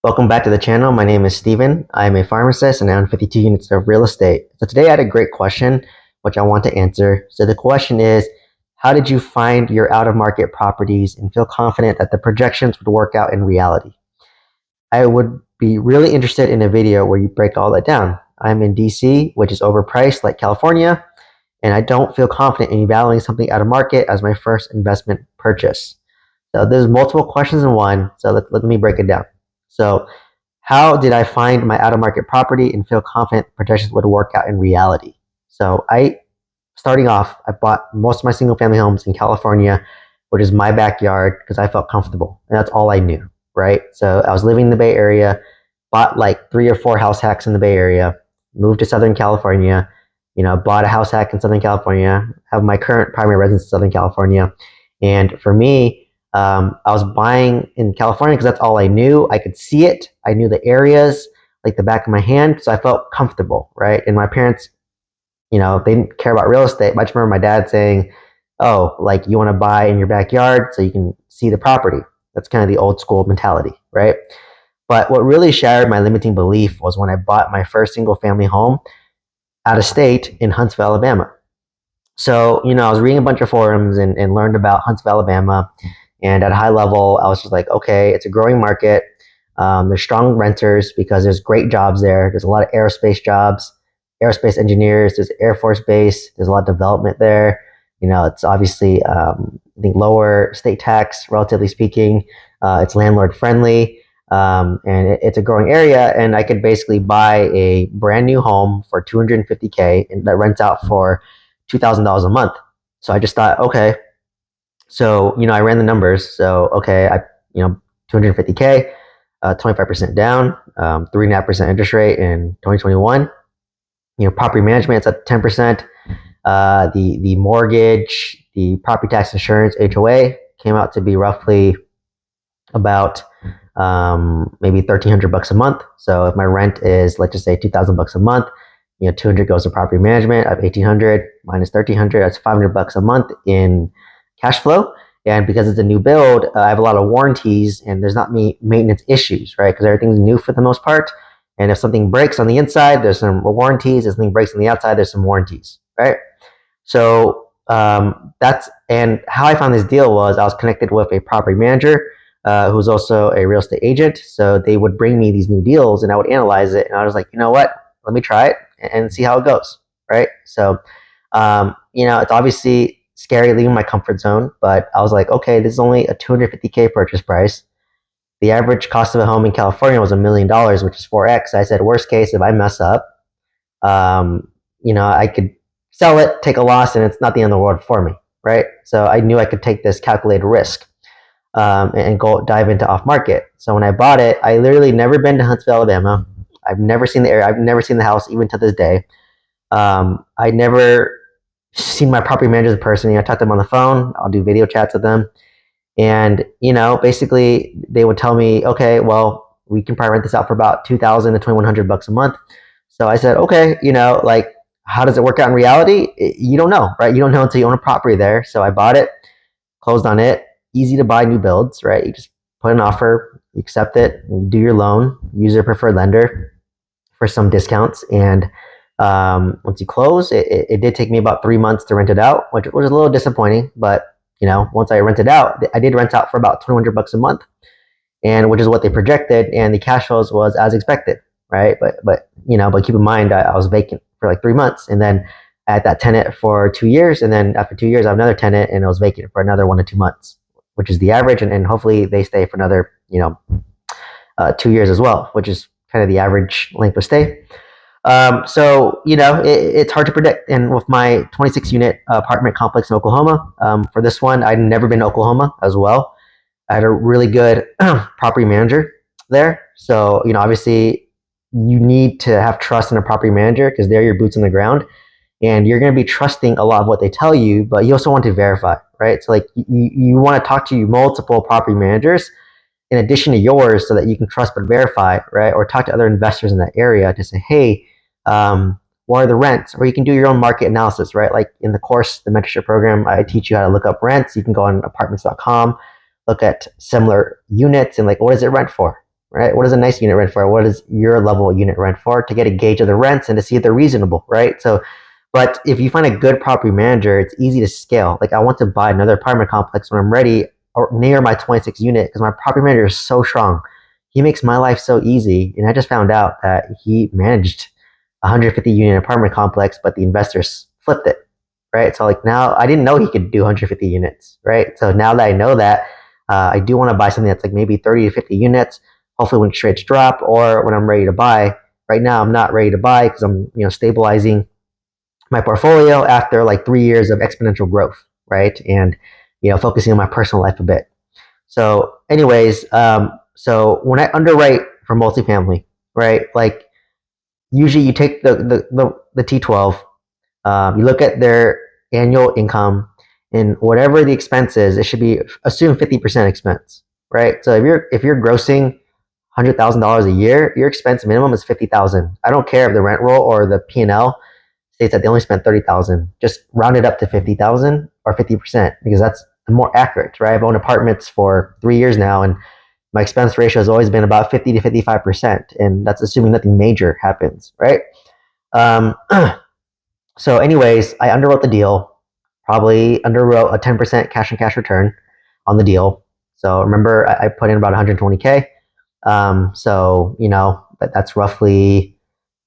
Welcome back to the channel. My name is Steven. I am a pharmacist and I own 52 units of real estate. So today I had a great question, which I want to answer. So the question is, how did you find your out-of-market properties and feel confident that the projections would work out in reality? I would be really interested in a video where you break all that down. I'm in DC, which is overpriced like California, and I don't feel confident in valuing something out of market as my first investment purchase. So there's multiple questions in one, so let me break it down. So how did I find my out-of-market property and feel confident projections would work out in reality? So starting off, I bought most of my single-family homes in California, which is my backyard because I felt comfortable, and that's all I knew, right? So I was living in the Bay Area, bought like 3 or 4 house hacks in the Bay Area, moved to Southern California, bought a house hack in Southern California, have my current primary residence in Southern California, and for me, I was buying in California because that's all I knew. I could see it. I knew the areas like the back of my hand, so I felt comfortable, right? And my parents, they didn't care about real estate. I just remember my dad saying, "Oh, like you want to buy in your backyard so you can see the property." That's kind of the old school mentality, right? But what really shattered my limiting belief was when I bought my first single family home out of state in Huntsville, Alabama. So, I was reading a bunch of forums and learned about Huntsville, Alabama. And at a high level, I was just like, okay, it's a growing market. There's strong renters because there's great jobs there. There's a lot of aerospace jobs, aerospace engineers. There's Air Force Base. There's a lot of development there. It's obviously, I think, lower state tax, relatively speaking. It's landlord friendly. And it's a growing area. And I could basically buy a brand new home for $250K and that rents out for $2,000 a month. So I just thought, okay. So, I ran the numbers. So, okay, 250K, 25% down, 3.5% interest rate in 2021. Property management, it's at 10%. The mortgage, the property tax insurance, HOA came out to be roughly about maybe $1,300 a month. So if my rent is, let's just say, $2,000 a month, 200 goes to property management. I have 1,800 minus 1,300. That's $500 a month in cash flow. And because it's a new build, I have a lot of warranties and there's not many maintenance issues, right? Because everything's new for the most part. And if something breaks on the inside, there's some warranties. If something breaks on the outside, there's some warranties, right? So and how I found this deal was I was connected with a property manager who's also a real estate agent. So they would bring me these new deals and I would analyze it. And I was like, you know what? Let me try it and see how it goes, right? So, it's obviously scary leaving my comfort zone, but I was like, okay, this is only a $250K purchase price. The average cost of a home in California was $1 million, which is 4x. I said, worst case, if I mess up, I could sell it, take a loss, and it's not the end of the world for me, right? So I knew I could take this calculated risk and go dive into off market. So when I bought it, I literally never been to Huntsville, Alabama. I've never seen the area. I've never seen the house, even to this day. I never seen my property managers in person. I talk to them on the phone. I'll do video chats with them. And, basically they would tell me, okay, well, we can probably rent this out for about $2,000 to $2,100 a month. So I said, okay, like, how does it work out in reality? You don't know, right? You don't know until you own a property there. So I bought it, closed on it. Easy to buy new builds, right? You just put an offer, you accept it, you do your loan, use your preferred lender for some discounts. And once you close, it did take me about 3 months to rent it out, which was a little disappointing. But once I rented out, I did rent out for about $2,100 a month, and which is what they projected, and the cash flows was as expected, right? But keep in mind, I was vacant for like 3 months, and then I had that tenant for 2 years, and then after 2 years, I have another tenant, and it was vacant for another 1 to 2 months, which is the average, and hopefully they stay for another 2 years as well, which is kind of the average length of stay. So, it's hard to predict. And with my 26 unit apartment complex in Oklahoma, for this one, I'd never been to Oklahoma as well. I had a really good property manager there. So, obviously you need to have trust in a property manager because they're your boots on the ground and you're going to be trusting a lot of what they tell you, but you also want to verify, right? So like you want to talk to multiple property managers in addition to yours so that you can trust but verify, right? Or talk to other investors in that area to say, hey, what are the rents? Or you can do your own market analysis, right? Like in the course, the mentorship program, I teach you how to look up rents. You can go on apartments.com, look at similar units and like, what does it rent for? right? What is a nice unit rent for? What is your level unit rent for, to get a gauge of the rents and to see if they're reasonable, right? So, but if you find a good property manager, it's easy to scale. Like I want to buy another apartment complex when I'm ready or near my 26 unit because my property manager is so strong. He makes my life so easy. And I just found out that he managed a 150 unit apartment complex, but the investors flipped it, right? So like now I didn't know he could do 150 units, right? So now that I know that, I do want to buy something that's like maybe 30 to 50 units. Hopefully when rates drop or when I'm ready to buy. Right now I'm not ready to buy because I'm stabilizing my portfolio after like 3 years of exponential growth, right? And focusing on my personal life a bit. So, anyways, so when I underwrite for multifamily, right? Like usually you take the T12, you look at their annual income, and whatever the expense is, it should be assume 50% expense, right? So if you're grossing $100,000 a year, your expense minimum is 50,000. I don't care if the rent roll or the P&L states that they only spent 30,000. Just round it up to 50,000 or 50% because that's more accurate, right? I've owned apartments for 3 years now, and my expense ratio has always been about 50 to 55%, and that's assuming nothing major happens, right? Um, so, anyways, I underwrote the deal. Probably underwrote a 10% cash on cash return on the deal. So remember, I put in about 120K. So that's roughly,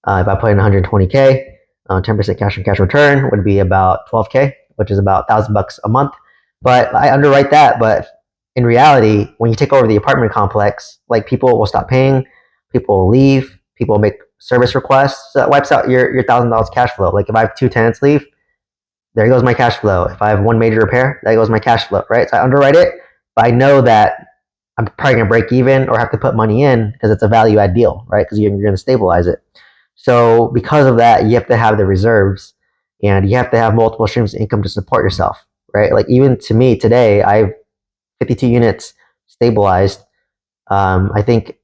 if I put in 120K, 10% cash on cash return would be about 12K, which is about $1,000 a month. But I underwrite that. But in reality, when you take over the apartment complex, like people will stop paying, people will leave, people will make service requests. So that wipes out your $1,000 cash flow. Like if I have two tenants leave, there goes my cash flow. If I have one major repair, there goes my cash flow, right? So I underwrite it, but I know that I'm probably going to break even or have to put money in because it's a value add deal, right? Because you're going to stabilize it. So because of that, you have to have the reserves and you have to have multiple streams of income to support yourself, right? Like even to me today, I have 52 units stabilized. I think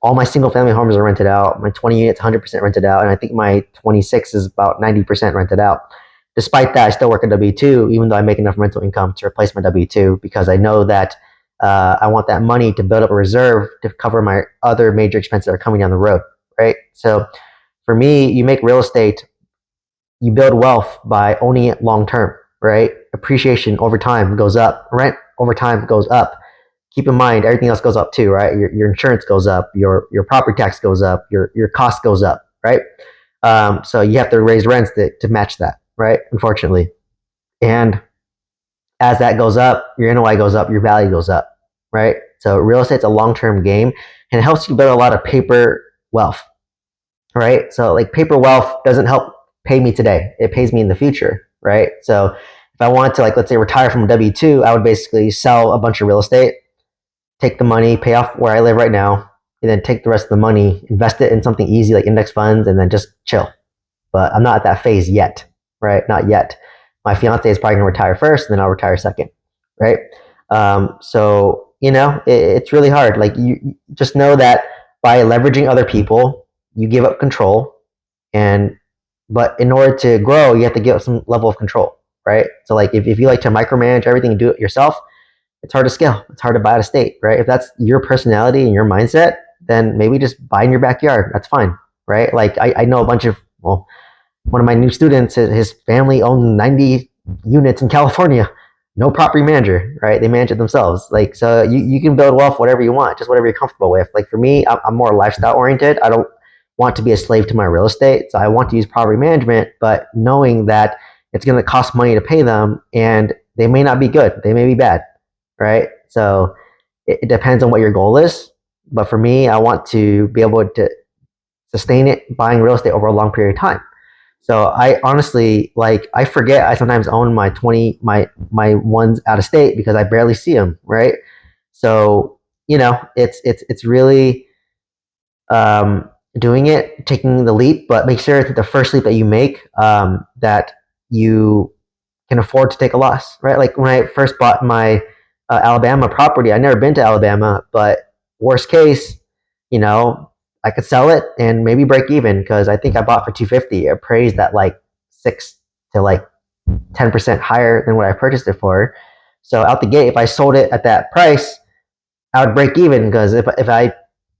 all my single family homes are rented out. My 20 units 100% rented out, and I think my 26 is about 90% rented out. Despite that, I still work a W-2, even though I make enough rental income to replace my W-2 because I know that I want that money to build up a reserve to cover my other major expenses that are coming down the road, right? So for me, you make real estate, you build wealth by owning it long term, right? Appreciation over time goes up, rent over time goes up. Keep in mind, everything else goes up too, right? Your insurance goes up, your property tax goes up, your cost goes up, right? So you have to raise rents to match that, right? Unfortunately. And as that goes up, your NOI goes up, your value goes up, right? So real estate's a long-term game and it helps you build a lot of paper wealth, right? So like paper wealth doesn't help pay me today. It pays me in the future, right? So if I want to, like, let's say retire from a W-2, I would basically sell a bunch of real estate, take the money, pay off where I live right now, and then take the rest of the money, invest it in something easy like index funds, and then just chill. But I'm not at that phase yet, right? Not yet. My fiance is probably gonna retire first, and then I'll retire second, right? So it's really hard. Like you just know that by leveraging other people, you give up control, and but in order to grow, you have to give up some level of control, right? So like if you like to micromanage everything and do it yourself, it's hard to scale. It's hard to buy out of state, right? If that's your personality and your mindset, then maybe just buy in your backyard. That's fine, right? Like I know a bunch of, well, one of my new students, his family owned 90 units in California. No property manager, right? They manage it themselves. Like, so you can build wealth whatever you want, just whatever you're comfortable with. Like for me, I'm more lifestyle oriented. I don't want to be a slave to my real estate. So I want to use property management, but knowing that it's going to cost money to pay them and they may not be good. They may be bad, right? So it depends on what your goal is. But for me, I want to be able to sustain it buying real estate over a long period of time. So I honestly, like, I forget I sometimes own my ones out of state because I barely see them, right? So it's really doing it, taking the leap, but make sure that the first leap that you make, that you can afford to take a loss, right? Like when I first bought my Alabama property, I never been to Alabama, but worst case, I could sell it and maybe break even because I think I bought for 250, appraised at like 6 to like 10% higher than what I purchased it for. So out the gate, if I sold it at that price, I would break even because if I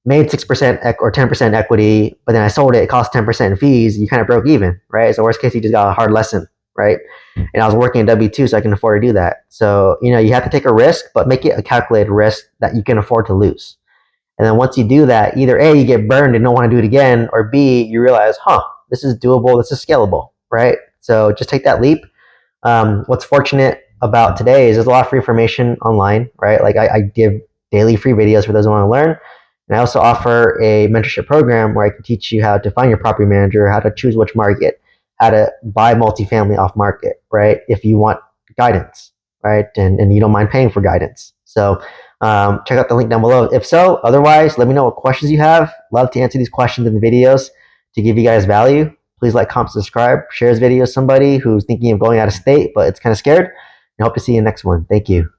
made 6% or 10% equity, but then I sold it, it cost 10% in fees, you kind of broke even, right? So worst case, you just got a hard lesson, right? And I was working at W-2, so I can afford to do that. So, you have to take a risk, but make it a calculated risk that you can afford to lose. And then once you do that, either A, you get burned and don't want to do it again, or B, you realize, this is doable, this is scalable, right? So just take that leap. What's fortunate about today is there's a lot of free information online, right? Like I give daily free videos for those who want to learn. And I also offer a mentorship program where I can teach you how to find your property manager, how to choose which market, how to buy multifamily off market, right? If you want guidance, right? And you don't mind paying for guidance. So check out the link down below. If so, otherwise, let me know what questions you have. Love to answer these questions in the videos to give you guys value. Please like, comment, subscribe, share this video with somebody who's thinking of going out of state, but it's kind of scared. And I hope to see you in the next one. Thank you.